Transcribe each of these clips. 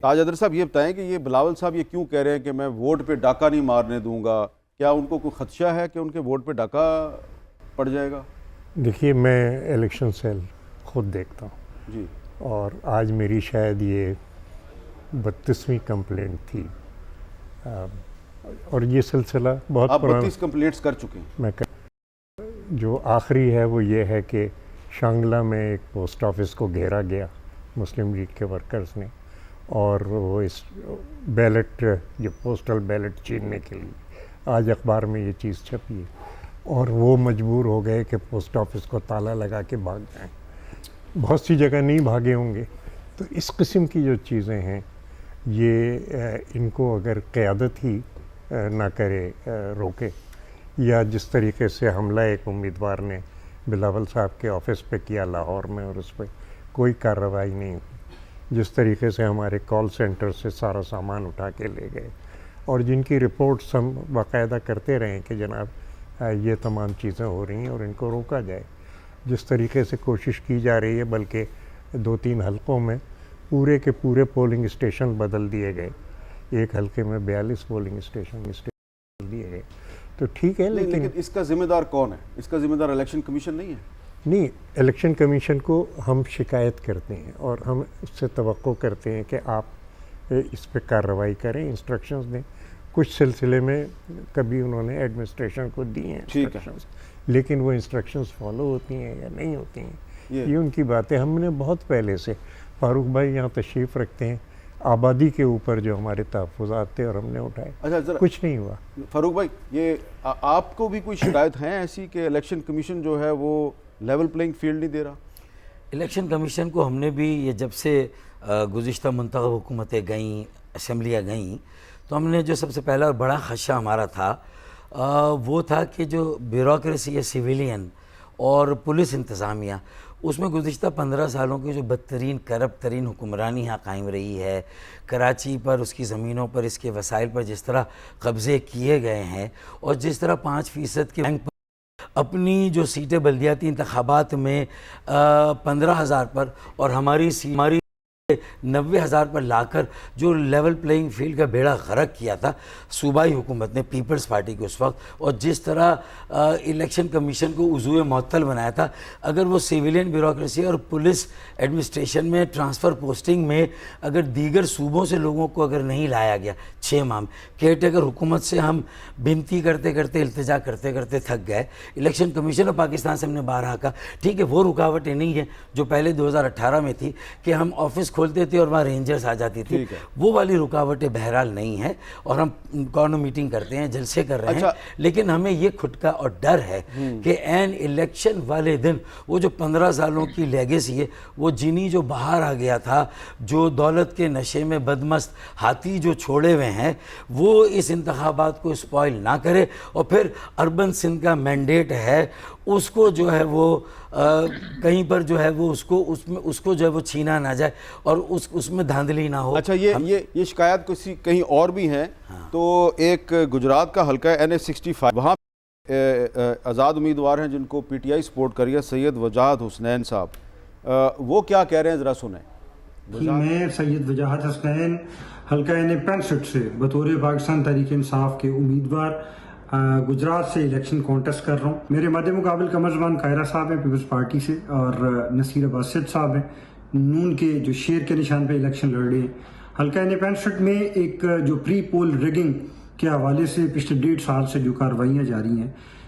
تاج حیدر صاحب یہ بتائیں کہ یہ بلاول صاحب یہ کیوں کہہ رہے ہیں کہ میں ووٹ پہ ڈاکہ نہیں مارنے دوں گا؟ کیا ان کو کوئی خدشہ ہے کہ ان کے ووٹ پہ ڈاکہ پڑ جائے گا؟ دیکھیے، میں الیکشن سیل خود دیکھتا ہوں جی، اور آج میری شاید یہ 32ویں کمپلینٹ تھی، اور یہ سلسلہ بہت آپ پرانا 32 کمپلینٹس کر چکے ہیں۔ میں جو آخری ہے وہ یہ ہے کہ شانگلہ میں ایک پوسٹ آفس کو گھیرا گیا مسلم لیگ کے ورکرز نے، اور وہ اس بیلٹ جو پوسٹل بیلٹ چھیننے کے لیے آج اخبار میں یہ چیز چھپی ہے، اور وہ مجبور ہو گئے کہ پوسٹ آفس کو تالا لگا کے بھاگ جائیں۔ بہت سی جگہ نہیں بھاگے ہوں گے۔ تو اس قسم کی جو چیزیں ہیں یہ ان کو اگر قیادت ہی نہ کرے، روکے، یا جس طریقے سے حملہ ایک امیدوار نے بلاول صاحب کے آفس پہ کیا لاہور میں اور اس پہ کوئی کارروائی نہیں ہوئی، جس طریقے سے ہمارے کال سینٹر سے سارا سامان اٹھا کے لے گئے، اور جن کی رپورٹس ہم باقاعدہ کرتے رہے کہ جناب یہ تمام چیزیں ہو رہی ہیں اور ان کو روکا جائے، جس طریقے سے کوشش کی جا رہی ہے، بلکہ 2-3 حلقوں میں پورے کے پورے پولنگ اسٹیشن بدل دیے گئے، ایک حلقے میں 42 پولنگ اسٹیشن بدل دیے گئے۔ تو ٹھیک ہے، لیکن اس کا ذمہ دار کون ہے؟ اس کا ذمہ دار الیکشن کمیشن نہیں ہے؟ نہیں، الیکشن کمیشن کو ہم شکایت کرتے ہیں اور ہم اس سے توقع کرتے ہیں کہ آپ اس پہ کارروائی کریں، انسٹرکشنز دیں۔ کچھ سلسلے میں کبھی انہوں نے ایڈمنسٹریشن کو دی ہیں انسٹرکشنز، لیکن وہ انسٹرکشنز فالو ہوتی ہیں یا نہیں ہوتی ہیں، یہ ان کی بات ہے۔ ہم نے بہت پہلے سے، فاروق بھائی یہاں تشریف رکھتے ہیں، آبادی کے اوپر جو ہمارے تحفظات تھے اور ہم نے اٹھائے، کچھ نہیں ہوا۔ فاروق بھائی، یہ آپ کو بھی کوئی شکایت ہیں ایسی کہ الیکشن کمیشن جو ہے وہ لیول پلینگ فیلڈ نہیں دے رہا؟ الیکشن کمیشن کو ہم نے بھی یہ جب سے گزشتہ منتخب حکومتیں گئیں، اسمبلیاں گئیں، تو ہم نے جو سب سے پہلا اور بڑا خدشہ ہمارا تھا وہ تھا کہ جو بیوروکریسی ہے، سویلین اور پولیس انتظامیہ، اس میں گزشتہ 15 سالوں کی جو بدترین کرپٹ ترین حکمرانی یہاں قائم رہی ہے، کراچی پر، اس کی زمینوں پر، اس کے وسائل پر جس طرح قبضے کیے گئے ہیں، اور جس طرح 5% کے بینک پر اپنی جو سیٹیں بلدیاتی انتخابات میں 15,000 پر اور ہماری 90,000 پر لا کر جو لیول پلینگ فیلڈ کا بیڑا غرق کیا تھا صوبائی حکومت نے، پیپلز پارٹی کے اس وقت، اور جس طرح الیکشن کمیشن کو عضو معطل بنایا تھا، اگر وہ سیویلین بیوروکریسی اور پولیس ایڈمنسٹریشن میں ٹرانسفر پوسٹنگ میں اگر دیگر صوبوں سے لوگوں کو اگر نہیں لایا گیا 6 ماہ میں، کیئر ٹیکر حکومت سے ہم بنتی کرتے کرتے، التجا کرتے کرتے تھک گئے۔ الیکشن کمیشن اور پاکستان سے ہم نے بارہا کہا ٹھیک ہے، وہ رکاوٹیں نہیں ہیں جو پہلے 2018 میں تھی کہ ہم آفس کھولتے تھے اور وہاں رینجرز آ جاتی تھی، وہ والی رکاوٹیں بہرحال نہیں ہیں، اور ہم کارنر میٹنگ کرتے ہیں، جلسے کر رہے ہیں، لیکن ہمیں یہ کھٹکا اور ڈر ہے کہ این الیکشن والے دن وہ جو 15 سالوں کی لیگیسی ہے، وہ جنی جو باہر آ گیا تھا، جو دولت کے نشے میں بدمست ہاتھی جو چھوڑے ہوئے ہیں، وہ اس انتخابات کو اسپوائل نہ کرے، اور پھر اربن سندھ کا مینڈیٹ ہے اس کو جو ہے وہ کہیں پر جو ہے وہ اس کو جو ہے وہ چھینا نہ جائے اور اس میں دھاندلی نہ ہو۔ اچھا، یہ شکایت کہیں اور بھی ہیں، تو ایک گجرات کا حلقہ ہے NH65، وہاں آزاد امیدوار ہیں جن کو PTI سپورٹ کر رہی ہے، سید وجاہت حسنین صاحب، وہ کیا کہہ رہے ہیں ذرا سنیں۔ میں سید وجاہت حسنین حلقہ NH65 سے بطور پاکستان تحریک انصاف کے امیدوار گجرات سے الیکشن کانٹیسٹ کر رہا ہوں۔ میرے مد مقابل قمر زمان قاہرہ صاحب ہیں پیپلز پارٹی سے، اور نصیر عباس صد صاحب ہیں نون کے، جو شیر کے نشان پہ الیکشن لڑ رہے ہیں۔ حلقہ NH65 میں ایک جو پری پول ریگنگ کے حوالے سے پچھلے 1.5 سال سے جو کارروائیاں جاری ہیں،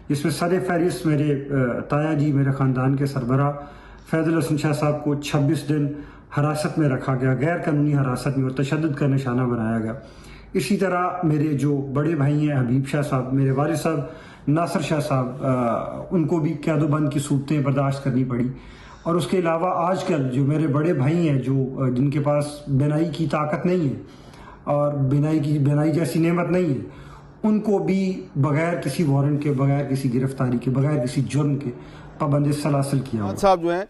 جس میں سر فہرست میرے تایا جی، میرے خاندان کے سربراہ فیض الحسن شاہ صاحب کو 26 دن حراست میں رکھا گیا، غیر قانونی حراست میں، اور تشدد کا نشانہ بنایا گیا۔ اسی طرح میرے جو بڑے بھائی ہیں حبیب شاہ صاحب، میرے والد صاحب ناصر شاہ صاحب، ان کو بھی قید و بند کی صورتیں برداشت کرنی پڑی۔ اور اس کے علاوہ آج کل جو میرے بڑے بھائی ہیں، جو جن کے پاس بینائی کی طاقت نہیں ہے اور بینائی جیسی نعمت نہیں ہے، ان کو بھی بغیر کسی وارنٹ کے، بغیر کسی گرفتاری کے، بغیر کسی جرم کے پابند سلاسل کیا ہوا۔ صاحب جو ہیں،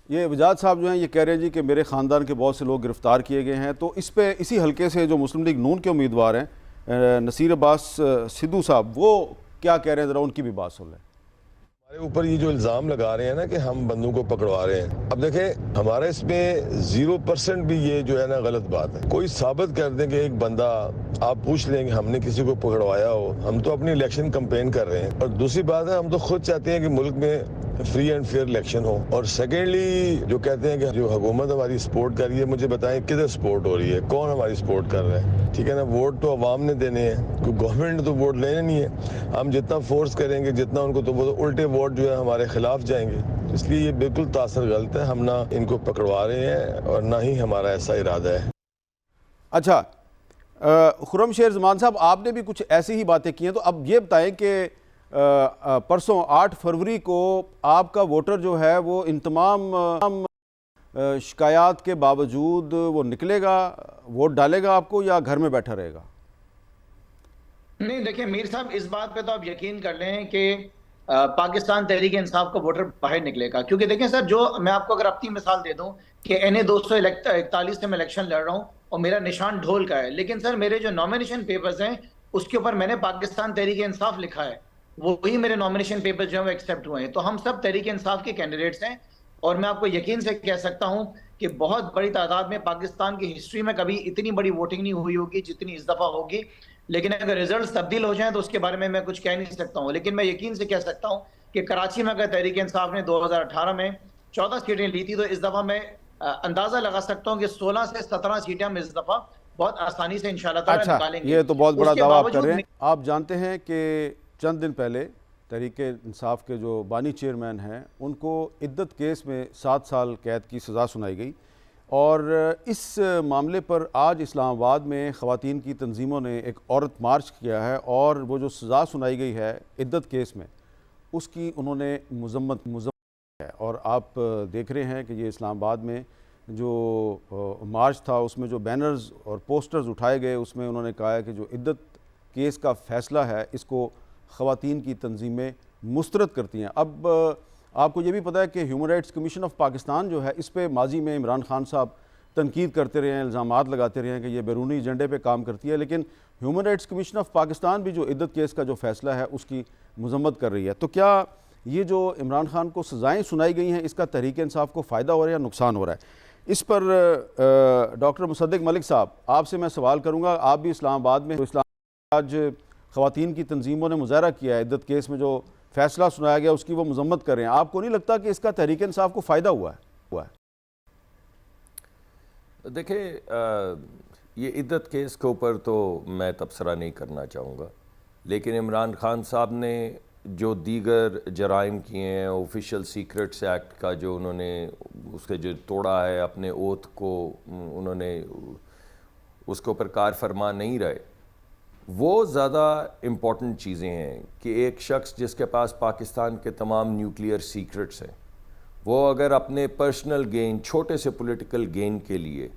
یہ وجاہت صاحب جو ہیں، یہ کہہ رہے ہیں جی کہ میرے خاندان کے بہت سے لوگ گرفتار کیے گئے ہیں، تو اس پہ اسی حلقے سے جو مسلم لیگ نون کے امیدوار ہیں نصیر عباس صدو صاحب، وہ کیا کہہ رہے ہیں، ذرا ان کی بھی بات سن لیں۔ ہمارے اوپر یہ جو الزام لگا رہے ہیں نا کہ ہم بندوں کو پکڑوا رہے ہیں، اب دیکھیں ہمارا اس میں 0% بھی یہ جو ہے نا غلط بات ہے. کوئی ثابت کر دیں کہ ایک بندہ، آپ پوچھ لیں کہ ہم نے کسی کو پکڑوایا ہو. ہم تو اپنی الیکشن کمپین کر رہے ہیں، اور دوسری بات ہے ہم تو خود چاہتے ہیں کہ ملک میں فری اینڈ فیئر الیکشن ہو. اور سیکنڈلی جو کہتے ہیں کہ جو حکومت ہماری سپورٹ کر رہی ہے، مجھے بتائیں کدھر سپورٹ ہو رہی ہے، کون ہماری سپورٹ کر رہا ہے؟ ٹھیک ہے نا، ووٹ تو عوام نے دینے ہیں، کوئی گورنمنٹ نے تو ووٹ لینے نہیں ہے. ہم جتنا فورس کریں گے، جتنا ان کو، تو وہ الٹے ووٹ جو ہے ہمارے خلاف جائیں گے. اس لیے یہ بالکل تاثر غلط ہے. ہم نہ ان کو پکڑوا رہے ہیں اور نہ ہی ہمارا ایسا ارادہ ہے. اچھا خرم شیر زمان صاحب، آپ نے بھی کچھ ایسی ہی باتیں کی ہیں، تو اب یہ بتائیں کہ پرسوں 8 فروری کو آپ کا ووٹر جو ہے وہ ان تمام شکایات کے باوجود وہ نکلے گا، ووٹ ڈالے گا آپ کو، یا گھر میں بیٹھا رہے گا؟ نہیں دیکھیں میر صاحب، اس بات پہ تو آپ یقین کر لیں کہ پاکستان تحریک انصاف کا ووٹر باہر نکلے گا. کیونکہ دیکھیں سر، جو میں آپ کو اگر اپنی مثال دے دوں کہ این اے 241 سے میں الیکشن لڑ رہا ہوں اور میرا نشان ڈھول کا ہے، لیکن سر میرے جو نامینیشن پیپرز ہیں اس کے اوپر میں نے پاکستان تحریک انصاف لکھا ہے، وہی میرے نامینیشن پیپرز جو ہیں وہ ایکسیپٹ ہوئے ہیں. تو ہم سب تحریک انصاف کے کینڈیڈیٹس ہیں، اور میں آپ کو یقین سے کہہ سکتا ہوں کہ بہت بڑی تعداد میں پاکستان کی ہسٹری میں کبھی اتنی بڑی ووٹنگ نہیں ہوئی ہوگی جتنی اس دفعہ ہوگی. لیکن اگر ریزلٹس تبدیل ہو جائیں تو اس کے بارے میں کچھ کہہ نہیں سکتا ہوں. لیکن میں یقین سے کہہ سکتا ہوں کہ کراچی میں اگر تحریک انصاف نے 2018 میں 14 سیٹیں لی تھی، تو اس دفعہ میں اندازہ لگا سکتا ہوں کہ 16 سے 17 سیٹیں ہم اس دفعہ بہت آسانی سے انشاءاللہ تعالی نکالیں گے. یہ تو بہت بڑا دعویٰ آپ کر رہے ہیں. آپ جانتے ہیں کہ چند دن پہلے تحریک انصاف کے جو بانی چیئرمین ہیں ان کو عدت کیس میں 7 سال قید کی سزا سنائی گئی، اور اس معاملے پر آج اسلام آباد میں خواتین کی تنظیموں نے ایک عورت مارچ کیا ہے، اور وہ جو سزا سنائی گئی ہے عدت کیس میں اس کی انہوں نے مذمت ہے. اور آپ دیکھ رہے ہیں کہ یہ اسلام آباد میں جو مارچ تھا اس میں جو بینرز اور پوسٹرز اٹھائے گئے، اس میں انہوں نے کہا ہے کہ جو عدت کیس کا فیصلہ ہے اس کو خواتین کی تنظیمیں مسترد کرتی ہیں. اب آپ کو یہ بھی پتہ ہے کہ human rights commission of Pakistan جو ہے اس پہ ماضی میں عمران خان صاحب تنقید کرتے رہے ہیں، الزامات لگاتے رہے ہیں کہ یہ بیرونی ایجنڈے پہ کام کرتی ہے، لیکن human rights commission of Pakistan بھی جو عدت کیس کا جو فیصلہ ہے اس کی مذمت کر رہی ہے. تو کیا یہ جو عمران خان کو سزائیں سنائی گئی ہیں اس کا تحریک انصاف کو فائدہ ہو رہا ہے یا نقصان ہو رہا ہے؟ اس پر ڈاکٹر مصدق ملک صاحب آپ سے میں سوال کروں گا. آپ بھی اسلام آباد میں، آج خواتین کی تنظیموں نے مظاہرہ کیا ہے، عدت کیس میں جو فیصلہ سنایا گیا اس کی وہ مذمت کر رہے ہیں. آپ کو نہیں لگتا کہ اس کا تحریک انصاف کو فائدہ ہوا ہے؟ دیکھیں یہ عدت کیس کے اوپر تو میں تبصرہ نہیں کرنا چاہوں گا، لیکن عمران خان صاحب نے جو دیگر جرائم کیے ہیں، آفیشیل سیکرٹس ایکٹ کا جو انہوں نے اس کے جو توڑا ہے، اپنے اوتھ کو انہوں نے اس کے اوپر کار فرما نہیں رہے، وہ زیادہ امپورٹنٹ چیزیں ہیں کہ ایک شخص جس کے پاس پاکستان کے تمام نیوکلیئر سیکرٹس ہیں، وہ اگر اپنے پرسنل گین، چھوٹے سے پولیٹیکل گین کے لیے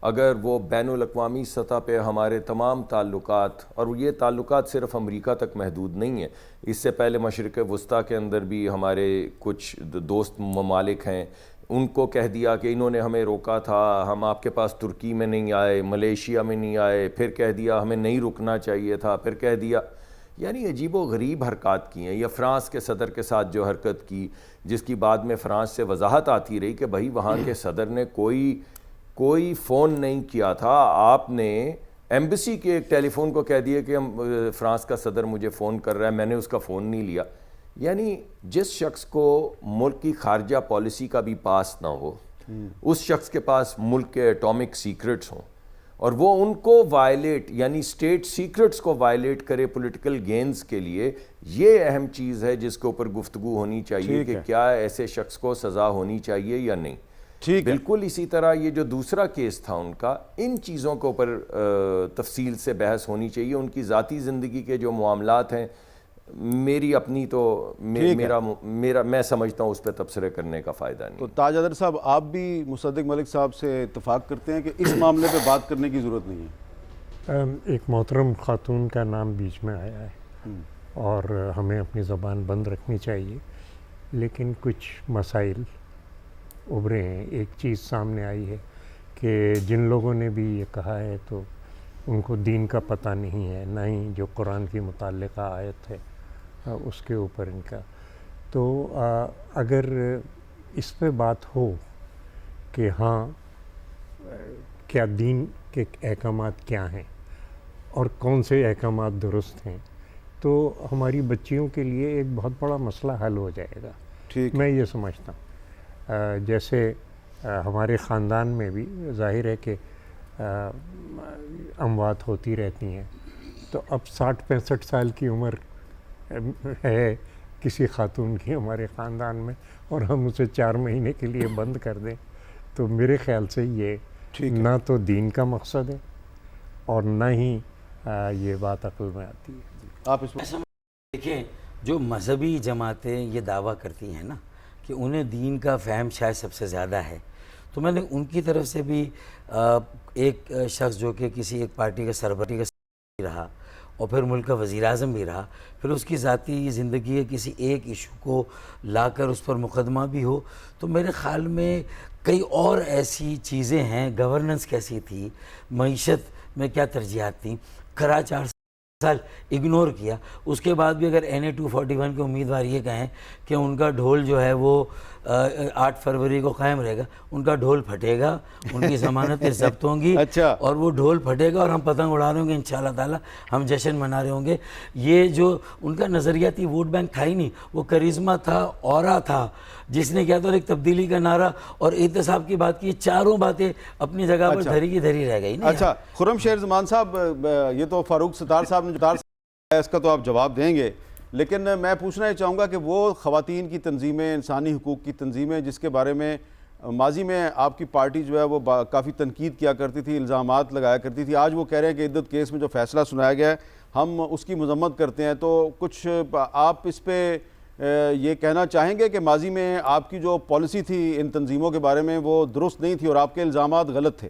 اگر وہ بین الاقوامی سطح پہ ہمارے تمام تعلقات، اور یہ تعلقات صرف امریکہ تک محدود نہیں ہیں، اس سے پہلے مشرق وسطیٰ کے اندر بھی ہمارے کچھ دوست ممالک ہیں، ان کو کہہ دیا کہ انہوں نے ہمیں روکا تھا، ہم آپ کے پاس ترکی میں نہیں آئے، ملیشیا میں نہیں آئے، پھر کہہ دیا ہمیں نہیں رکنا چاہیے تھا، پھر کہہ دیا، یعنی عجیب و غریب حرکات کی ہیں. یا فرانس کے صدر کے ساتھ جو حرکت کی، جس کی بعد میں فرانس سے وضاحت آتی رہی کہ بھائی وہاں کے صدر نے کوئی فون نہیں کیا تھا، آپ نے ایمبیسی کے ایک ٹیلی فون کو کہہ دیا کہ فرانس کا صدر مجھے فون کر رہا ہے، میں نے اس کا فون نہیں لیا. یعنی جس شخص کو ملک کی خارجہ پالیسی کا بھی پاس نہ ہو، اس شخص کے پاس ملک کے ایٹامک سیکرٹس ہوں، اور وہ ان کو وائلیٹ، یعنی اسٹیٹ سیکرٹس کو وائلیٹ کرے پولیٹیکل گینز کے لیے، یہ اہم چیز ہے جس کے اوپر گفتگو ہونی چاہیے کہ کیا ایسے شخص کو سزا ہونی چاہیے یا نہیں. بالکل اسی طرح یہ جو دوسرا کیس تھا ان کا، ان چیزوں کے اوپر تفصیل سے بحث ہونی چاہیے. ان کی ذاتی زندگی کے جو معاملات ہیں، میری اپنی تو میرا میں سمجھتا ہوں اس پہ تبصرے کرنے کا فائدہ نہیں. تو تاج حیدر صاحب، آپ بھی مصدق ملک صاحب سے اتفاق کرتے ہیں کہ اس معاملے پہ بات کرنے کی ضرورت نہیں ہے؟ ایک محترم خاتون کا نام بیچ میں آیا ہے اور ہمیں اپنی زبان بند رکھنی چاہیے، لیکن کچھ مسائل ابھرے ہیں. ایک چیز سامنے آئی ہے کہ جن لوگوں نے بھی یہ کہا ہے تو ان کو دین کا پتہ نہیں ہے، نہ ہی جو قرآن کی متعلقہ آیت ہے اس کے اوپر ان کا. تو اگر اس پہ بات ہو کہ ہاں کیا دین کے احکامات کیا ہیں اور کون سے احکامات درست ہیں، تو ہماری بچیوں کے لیے ایک بہت بڑا مسئلہ حل ہو جائے گا. ٹھیک میں یہ سمجھتا ہوں. جیسے ہمارے خاندان میں بھی ظاہر ہے کہ اموات ہوتی رہتی ہیں، تو اب 60-65 سال کی عمر ہے کسی خاتون کی ہمارے خاندان میں، اور ہم اسے 4 مہینے کے لیے بند کر دیں، تو میرے خیال سے یہ نہ تو دین کا مقصد ہے اور نہ ہی یہ بات عقل میں آتی ہے. آپ اس ایسا دیکھیں، جو مذہبی جماعتیں یہ دعویٰ کرتی ہیں نا کہ انہیں دین کا فہم شاید سب سے زیادہ ہے، تو میں نے ان کی طرف سے بھی ایک شخص جو کہ کسی ایک پارٹی کا سربراہ رہا اور پھر ملک کا وزیر اعظم بھی رہا، پھر اس کی ذاتی زندگی کے کسی ایک ایشو کو لا کر اس پر مقدمہ بھی ہو، تو میرے خیال میں کئی اور ایسی چیزیں ہیں. گورننس کیسی تھی، معیشت میں کیا ترجیحات تھیں، کھرا 4 سال اگنور کیا. اس کے بعد بھی اگر NA 241 کے امیدوار یہ کہیں کہ ان کا ڈھول جو ہے وہ 8 فروری کو قائم رہے گا، ان کا ڈھول پھٹے گا، ان کی ضمانتیں ضبط ہوں گی اور وہ ڈھول پھٹے گا اور ہم پتنگ اڑا رہے ہوں گے انشاءاللہ تعالیٰ، ہم جشن منا رہے ہوں گے. یہ جو ان کا نظریاتی ووٹ بینک تھا ہی نہیں، وہ کرزما تھا، اورا تھا، جس نے کیا تو ایک تبدیلی کا نعرہ اور احتساب کی بات کی. چاروں باتیں اپنی جگہ پر دھری کی دھری رہ گئی. اچھا خرم شیر زمان صاحب، یہ تو فاروق ستار صاحب نے اس کا تو آپ جواب دیں گے، لیکن میں پوچھنا یہ چاہوں گا کہ وہ خواتین کی تنظیمیں، انسانی حقوق کی تنظیمیں جس کے بارے میں ماضی میں آپ کی پارٹی جو ہے وہ کافی تنقید کیا کرتی تھی، الزامات لگایا کرتی تھی، آج وہ کہہ رہے ہیں کہ عدت کیس میں جو فیصلہ سنایا گیا ہے ہم اس کی مذمت کرتے ہیں، تو کچھ آپ اس پہ یہ کہنا چاہیں گے کہ ماضی میں آپ کی جو پالیسی تھی ان تنظیموں کے بارے میں وہ درست نہیں تھی اور آپ کے الزامات غلط تھے؟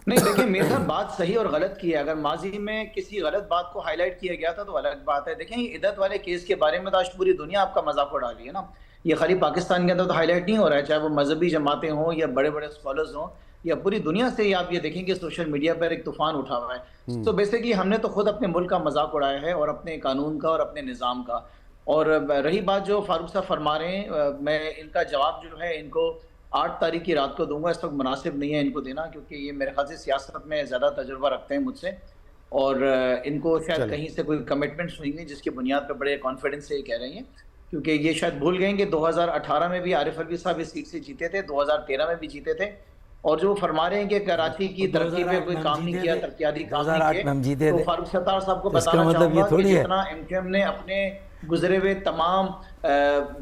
نہیں دیکھیں میر صاحب، بات صحیح اور غلط کی ہے. اگر ماضی میں کسی غلط بات کو ہائی لائٹ کیا گیا تھا تو الگ بات ہے. دیکھیں یہ عدت والے کیس کے بارے میں تو آج پوری دنیا آپ کا مذاق اڑا رہی ہے نا. یہ خالی پاکستان کے اندر تو ہائی لائٹ نہیں ہو رہا ہے، چاہے وہ مذہبی جماعتیں ہوں یا بڑے بڑے اسکالرز ہوں یا پوری دنیا سے آپ یہ دیکھیں کہ سوشل میڈیا پر ایک طوفان اٹھا ہوا ہے. تو بیسیکلی ہم نے تو خود اپنے ملک کا مذاق اڑایا ہے اور اپنے قانون کا اور اپنے نظام کا. اور رہی بات جو فاروق صاحب فرما رہے ہیں، میں ان کا جواب جو ہے ان کو 8 تاریخ کی رات کو دوں گا. اس وقت مناسب نہیں ہے ان کو دینا، کیونکہ یہ میرے خیال سے سیاست میں زیادہ تجربہ رکھتے ہیں مجھ سے، اور ان کو شاید کہیں سے کوئی کمٹمنٹس ہوئی ہیں جس کی بنیاد پہ بڑے کانفیڈنس سے یہ کہہ رہے ہیں. کیونکہ یہ شاید بھول گئے کہ 2018 میں بھی عارف الوی صاحب اس سیٹ سے جیتے تھے، 2013 میں بھی جیتے تھے، اور جو وہ فرما رہے ہیں کہ کراچی کی ترقی پہ کوئی کام نہیں کیا، ترقیاتی کام نہیں کیا، تو فاروق ستار صاحب کو بتانا چاہوں گا کہ جتنا MKM نے اپنے گزرے ہوئے تمام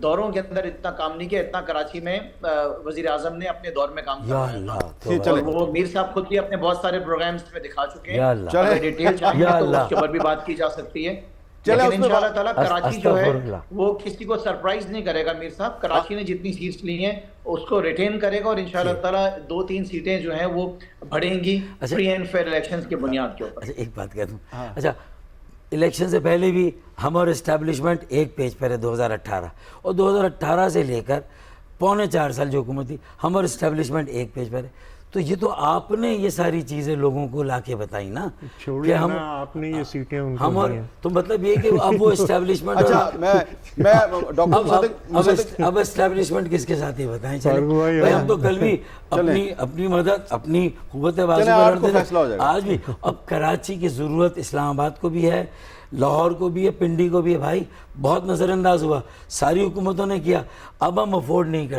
دوروں کے اندر اتنا کام نہیں کیا، اتنا کراچی میں وزیر اعظم نے اپنے دور میں کام کیا. اور وہ میر صاحب خود بھی اپنے بہت سارے پروگرامز میں دکھا چکے ہیں، اگر ڈیٹیل چاہیے تو اس کے اوپر بھی بات کی جا سکتی ہے. لیکن انشاءاللہ تعالیٰ کراچی جو ہے وہ کسی کو سرپرائز نہیں کرے گا. میر صاحب کراچی نے جتنی سیٹس لی ہیں اس کو ریٹین کرے گا، اور انشاءاللہ تعالیٰ 2-3 سیٹیں جو ہیں وہ بڑھیں گی فری اینڈ فیئر الیکشنز کی بنیاد کے اوپر. ایک بات کہہ دوں، اچھا الیکشن سے پہلے بھی ہم اور اسٹیبلشمنٹ ایک پیج پر ہے 2018، اور 2018 سے لے کر 3.25 سال جو حکومت تھی ہم اور اسٹیبلشمنٹ ایک پیج پر ہے. تو یہ تو آپ نے یہ ساری چیزیں لوگوں کو لا کے بتائی نا کہ ہم آپ نے یہ سیٹیں ان کو ہم اور تو مطلب یہ کہ اب وہ اسٹیبلشمنٹ اب اسٹیبلشمنٹ کس کے ساتھ ہی بتائیں. چلیں ہم تو کل بھی اپنی مدد اپنی قوت بازو پر لڑتے تھے، آج بھی. اب کراچی کی ضرورت اسلام آباد کو بھی ہے، لاہور کو بھی ہے، پنڈی کو بھی ہے. بھائی بہت نظر انداز ہوا، ساری حکومتوں نے کیا، اب ہم افورڈ نہیں کر